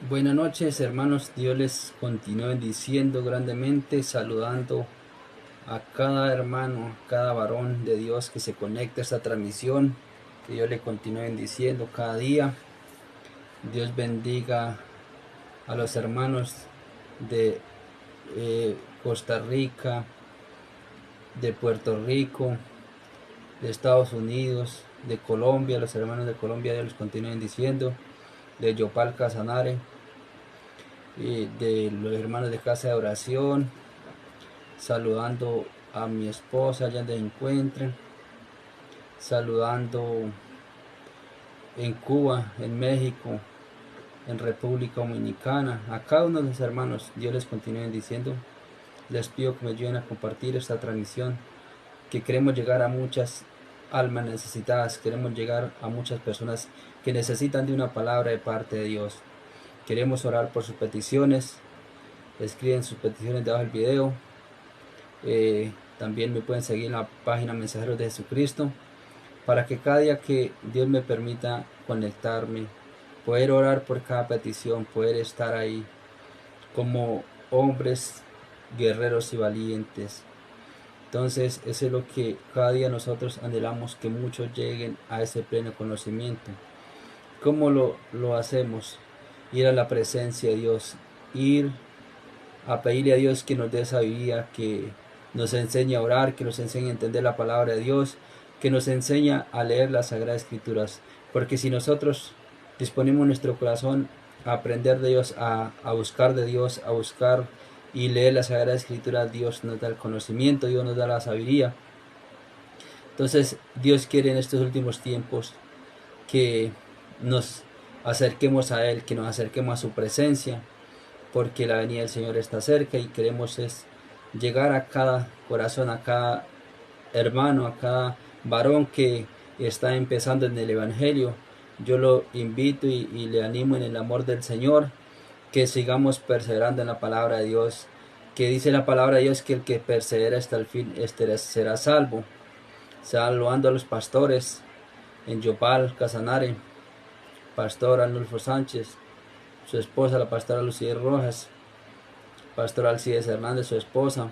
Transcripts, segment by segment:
Buenas noches, hermanos. Dios les continúe bendiciendo grandemente, saludando a cada hermano, a cada varón de Dios que se conecta a esta transmisión. Que Dios le continúe bendiciendo cada día. Dios bendiga a los hermanos de Costa Rica, de Puerto Rico, de Estados Unidos, de Colombia. Los hermanos de Colombia, Dios les continúe bendiciendo. De Yopal Casanare, de los hermanos de Casa de Oración, saludando a mi esposa allá donde se encuentren, saludando en Cuba, en México, en República Dominicana, a cada uno de los hermanos. Dios les continúe bendiciendo. Les pido que me ayuden a compartir esta transmisión, que queremos llegar a muchas almas necesitadas, queremos llegar a muchas personas que necesitan de una palabra de parte de Dios. Queremos orar por sus peticiones. Escriben sus peticiones debajo del video. También me pueden seguir en la página Mensajeros de Jesucristo, para que cada día que Dios me permita conectarme, poder orar por cada petición, poder estar ahí como hombres guerreros y valientes. Entonces eso es lo que cada día nosotros anhelamos, que muchos lleguen a ese pleno conocimiento. ¿Cómo lo hacemos? Ir a la presencia de Dios, ir a pedirle a Dios que nos dé sabiduría, que nos enseñe a orar, que nos enseñe a entender la palabra de Dios, que nos enseñe a leer las Sagradas Escrituras. Porque si nosotros disponemos nuestro corazón a aprender de Dios, a buscar de Dios, a buscar y leer las Sagradas Escrituras, Dios nos da el conocimiento, Dios nos da la sabiduría. Entonces Dios quiere en estos últimos tiempos que nos acerquemos a Él, que nos acerquemos a su presencia, porque la venida del Señor está cerca y queremos es llegar a cada corazón, a cada hermano, a cada varón que está empezando en el Evangelio. Yo lo invito y le animo en el amor del Señor, que sigamos perseverando en la palabra de Dios, que dice la palabra de Dios que el que persevera hasta el fin será salvo. Saludando a los pastores en Yopal Casanare, pastor Arnulfo Sánchez, su esposa la pastora Lucía Rojas, pastor Alcides Hernández, su esposa,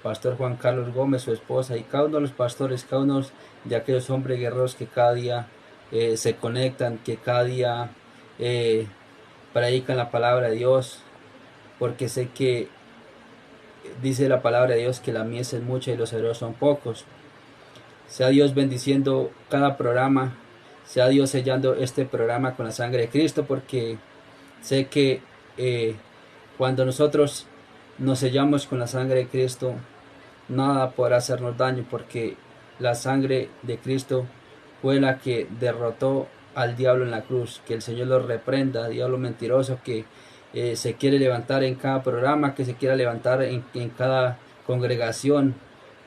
pastor Juan Carlos Gómez, su esposa, y cada uno de los pastores, cada uno de aquellos hombres guerreros que cada día se conectan, que cada día predican la palabra de Dios, porque sé que dice la palabra de Dios que la mies es mucha y los obreros son pocos. Sea Dios bendiciendo cada programa, sea Dios sellando este programa con la sangre de Cristo, porque sé que cuando nosotros nos sellamos con la sangre de Cristo, nada podrá hacernos daño, porque la sangre de Cristo fue la que derrotó al diablo en la cruz. Que el Señor lo reprenda, diablo mentiroso que se quiere levantar en cada programa, que se quiera levantar en cada congregación,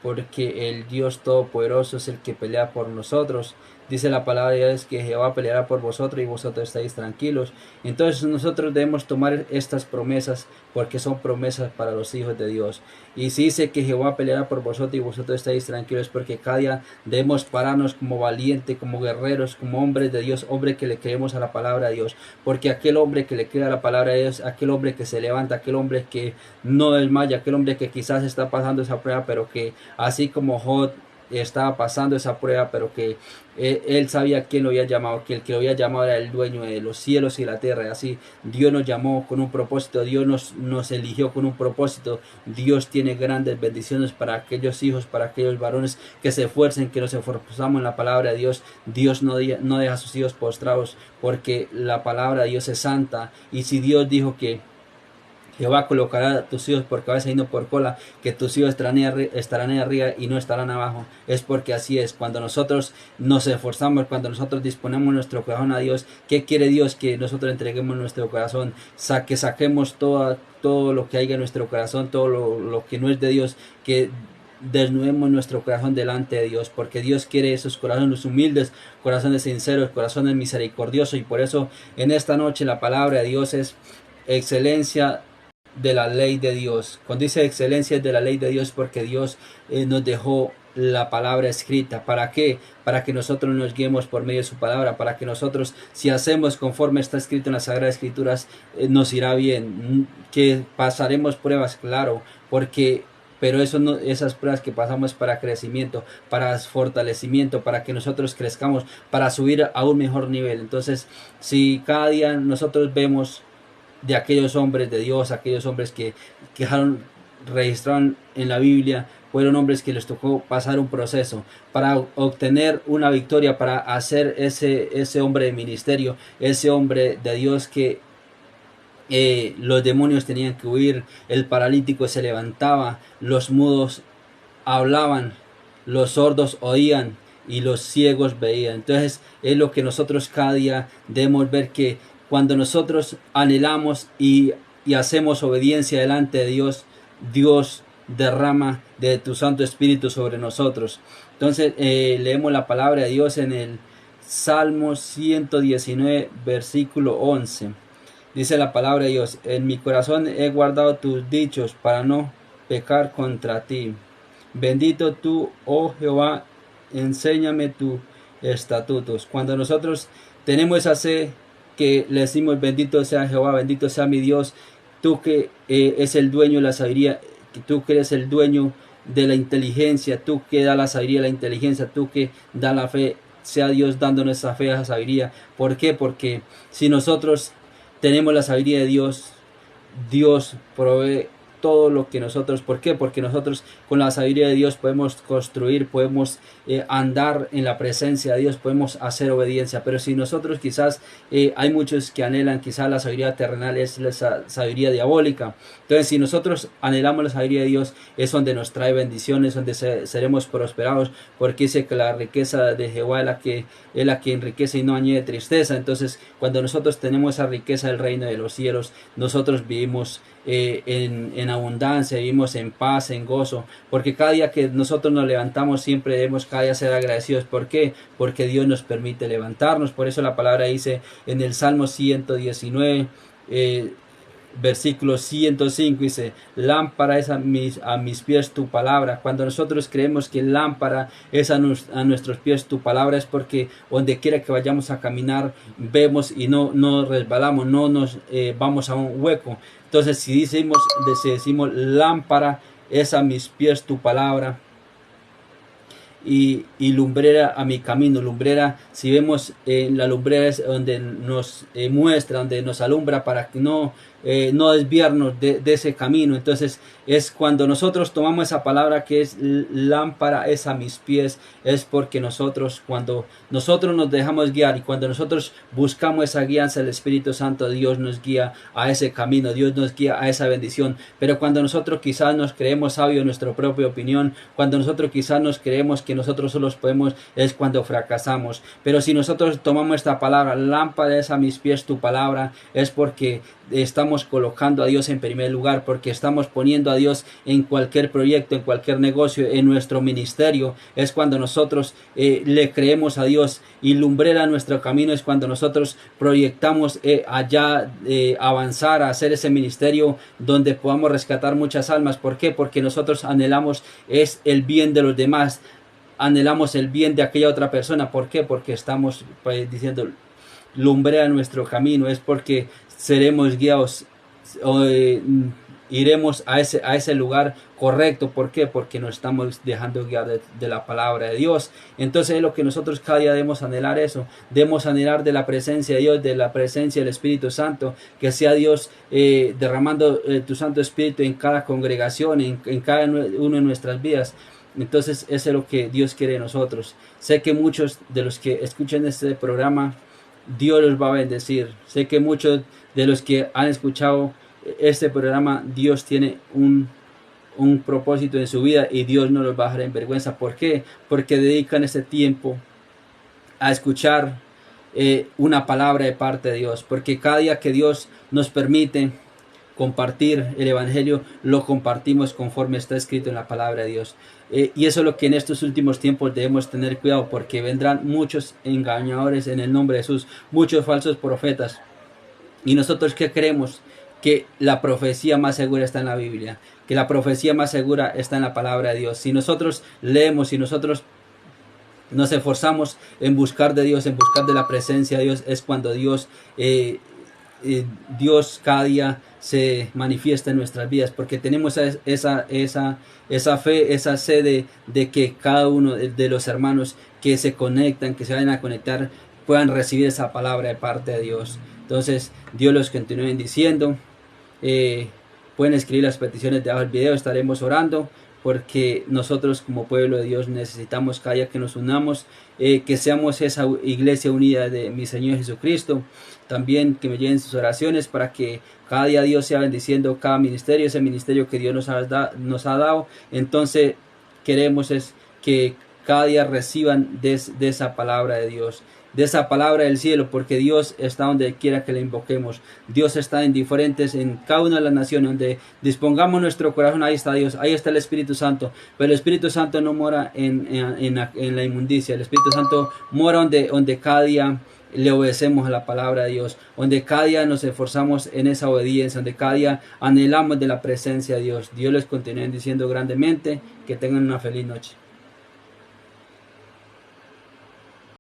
porque el Dios Todopoderoso es el que pelea por nosotros. Dice la palabra de Dios que Jehová peleará por vosotros y vosotros estáis tranquilos. Entonces nosotros debemos tomar estas promesas, porque son promesas para los hijos de Dios. Y si dice que Jehová peleará por vosotros y vosotros estáis tranquilos, porque cada día debemos pararnos como valientes, como guerreros, como hombres de Dios, hombres que le creemos a la palabra de Dios. Porque aquel hombre que le cree a la palabra de Dios, aquel hombre que se levanta, aquel hombre que no desmaya, aquel hombre que quizás está pasando esa prueba, pero que así como Job estaba pasando esa prueba, pero que él sabía quién lo había llamado, que el que lo había llamado era el dueño de los cielos y la tierra. Y así Dios nos llamó con un propósito, Dios nos eligió con un propósito. Dios tiene grandes bendiciones para aquellos hijos, para aquellos varones que se esfuercen, que nos esforzamos en la palabra de Dios. Dios no deja a sus hijos postrados, porque la palabra de Dios es santa. Y si Dios dijo que Jehová colocará a tus hijos por cabeza y no por cola, que tus hijos estarán arriba y no estarán abajo. Es porque así es. Cuando nosotros nos esforzamos, cuando nosotros disponemos nuestro corazón a Dios, ¿qué quiere Dios? Que nosotros entreguemos nuestro corazón, que saquemos todo lo que haya en nuestro corazón, todo lo que no es de Dios, que desnudemos nuestro corazón delante de Dios, porque Dios quiere esos corazones humildes, corazones sinceros, corazones misericordiosos. Y por eso en esta noche la palabra de Dios es excelencia de la ley de Dios. Cuando dice excelencia de la ley de Dios, porque Dios nos dejó la palabra escrita. ¿Para qué? Para que nosotros nos guiemos por medio de su palabra, para que nosotros, si hacemos conforme está escrito en las Sagradas Escrituras, nos irá bien. Que pasaremos pruebas, claro, porque pero eso no, esas pruebas que pasamos para crecimiento, para fortalecimiento, para que nosotros crezcamos, para subir a un mejor nivel. Entonces, si cada día nosotros vemos de aquellos hombres de Dios, aquellos hombres que registraron en la Biblia, fueron hombres que les tocó pasar un proceso para obtener una victoria, para hacer ese hombre de ministerio, ese hombre de Dios que los demonios tenían que huir, el paralítico se levantaba, los mudos hablaban, los sordos oían y los ciegos veían. Entonces es lo que nosotros cada día debemos ver, que cuando nosotros anhelamos y hacemos obediencia delante de Dios, Dios derrama de tu Santo Espíritu sobre nosotros. Entonces leemos la palabra de Dios en el Salmo 119, versículo 11. Dice la palabra de Dios: en mi corazón he guardado tus dichos para no pecar contra ti. Bendito tú, oh Jehová, enséñame tus estatutos. Cuando nosotros tenemos esa sed que le decimos: bendito sea Jehová, bendito sea mi Dios, tú que es el dueño de la sabiduría, tú que eres el dueño de la inteligencia, tú que da la sabiduría, la inteligencia, tú que da la fe, sea Dios dándonos esa fe, esa sabiduría. ¿Por qué? Porque si nosotros tenemos la sabiduría de Dios, Dios provee todo lo que nosotros. ¿Por qué? Porque nosotros con la sabiduría de Dios podemos construir, podemos andar en la presencia de Dios, podemos hacer obediencia. Pero si nosotros quizás hay muchos que anhelan, quizás la sabiduría terrenal es la sabiduría diabólica. Entonces si nosotros anhelamos la sabiduría de Dios, es donde nos trae bendiciones, donde seremos prosperados, porque dice que la riqueza de Jehová es la que enriquece y no añade tristeza. Entonces cuando nosotros tenemos esa riqueza del reino de los cielos, nosotros vivimos en abundancia, vivimos en paz, en gozo, porque cada día que nosotros nos levantamos siempre debemos cada día ser agradecidos. ¿Por qué? Porque Dios nos permite levantarnos. Por eso la palabra dice en el Salmo 119, versículo 105, dice: lámpara es a mis pies tu palabra. Cuando nosotros creemos que lámpara es a nuestros pies tu palabra, es porque donde quiera que vayamos a caminar vemos y no resbalamos, no nos vamos a un hueco. Entonces si decimos lámpara es a mis pies tu palabra y lumbrera a mi camino. Lumbrera, si vemos la lumbrera es donde nos muestra, donde nos alumbra para que no desviarnos de ese camino. Entonces es cuando nosotros tomamos esa palabra que es lámpara es a mis pies, es porque cuando nosotros nos dejamos guiar y cuando nosotros buscamos esa guianza del Espíritu Santo, Dios nos guía a ese camino, Dios nos guía a esa bendición. Pero cuando nosotros quizás nos creemos sabios en nuestra propia opinión, cuando nosotros quizás nos creemos que nosotros solos podemos, es cuando fracasamos. Pero si nosotros tomamos esta palabra, lámpara es a mis pies tu palabra, es porque estamos colocando a Dios en primer lugar, porque estamos poniendo a Dios en cualquier proyecto, en cualquier negocio, en nuestro ministerio. Es cuando nosotros le creemos a Dios, y lumbrera nuestro camino es cuando nosotros proyectamos allá avanzar, a hacer ese ministerio donde podamos rescatar muchas almas. ¿Por qué? Porque nosotros anhelamos es el bien de los demás, anhelamos el bien de aquella otra persona. ¿Por qué? Porque estamos diciendo lumbrera nuestro camino, es porque seremos guiados, iremos a ese lugar correcto. ¿Por qué? Porque nos estamos dejando guiar de la palabra de Dios. Entonces es lo que nosotros cada día debemos anhelar, eso, debemos anhelar de la presencia de Dios, de la presencia del Espíritu Santo, que sea Dios derramando tu Santo Espíritu en cada congregación, en cada uno de nuestras vidas. Entonces eso es lo que Dios quiere de nosotros. Sé que muchos de los que escuchan este programa, Dios los va a bendecir. Sé que muchos de los que han escuchado este programa, Dios tiene un propósito en su vida y Dios no los va a dejar en vergüenza. ¿Por qué? Porque dedican ese tiempo a escuchar una palabra de parte de Dios. Porque cada día que Dios nos permite compartir el Evangelio, lo compartimos conforme está escrito en la palabra de Dios. Y eso es lo que en estos últimos tiempos debemos tener cuidado, porque vendrán muchos engañadores en el nombre de Jesús, muchos falsos profetas. ¿Y nosotros qué queremos? que la profecía más segura está en la Biblia, que la profecía más segura está en la palabra de Dios. Si nosotros leemos, si nosotros nos esforzamos en buscar de Dios, en buscar de la presencia de Dios, es cuando Dios cada día se manifiesta en nuestras vidas, porque tenemos esa fe, esa sed de que cada uno de los hermanos que se conectan, que se vayan a conectar, puedan recibir esa palabra de parte de Dios. Entonces, Dios los continúe bendiciendo. Pueden escribir las peticiones debajo del video, estaremos orando, porque nosotros como pueblo de Dios necesitamos cada día que nos unamos, que seamos esa iglesia unida de mi Señor Jesucristo. También que me lleguen sus oraciones para que cada día Dios sea bendiciendo cada ministerio, ese ministerio que Dios nos ha dado. Entonces queremos es que cada día reciban de esa palabra de Dios, de esa palabra del cielo, porque Dios está donde quiera que le invoquemos. Dios está en cada una de las naciones, donde dispongamos nuestro corazón, ahí está Dios, ahí está el Espíritu Santo. Pero el Espíritu Santo no mora en la inmundicia, el Espíritu Santo mora donde cada día le obedecemos a la palabra de Dios, donde cada día nos esforzamos en esa obediencia, donde cada día anhelamos de la presencia de Dios. Dios les continúe diciendo grandemente, que tengan una feliz noche.